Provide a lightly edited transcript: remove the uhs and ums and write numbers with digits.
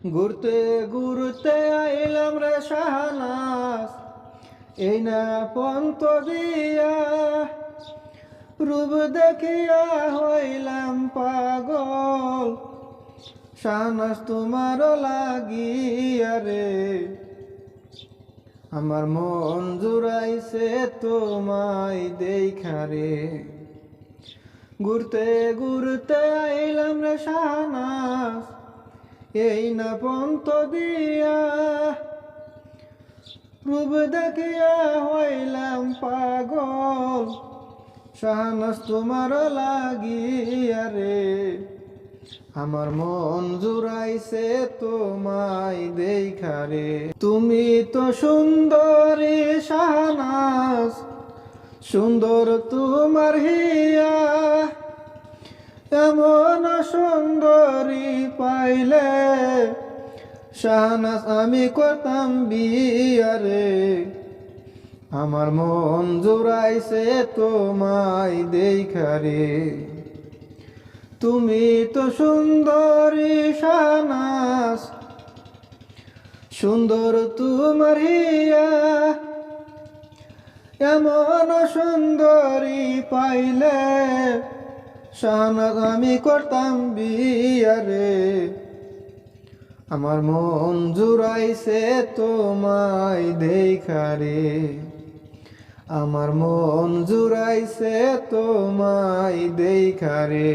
ঘুরতে ঘুরতে আইলাম রে শাহনাজ, এই না পন্ত দিয়া রূপ দেখিয়া হইলাম পাগল। শাহনাজ তোমার লাগিয়া রে, আমার মন জুড়াইছে তোমায় দেখা রে। ঘুরতে ঘুরতে আইলাম রে শাহনাজ, এই না পন্ত দিয়া রূপ দেখিয়া হইলাম পাগল। শাহনাজ তোমার লাগিয়া রে, আমার মন জুড়াইছে তোমায় দেখা রে। তুমি তো সুন্দরী শাহনাজ, সুন্দর তোমার হিয়া, এমন সুন্দরী পাইলে শাহনাজ আমি করতাম বিয়া রে। আমার মন জুড়াইছে তোমায় দেখা রে। তুমি তো সুন্দরী শাহনাজ, সুন্দর তোমার হিয়া, এমন সুন্দরী পাইলে শাহনাজ আমি করতাম বিয়া রে। আমার মন জুড়াইছে তোমায় দেখা রে, আমার মন জুড়াইছে তোমায় দেখা রে।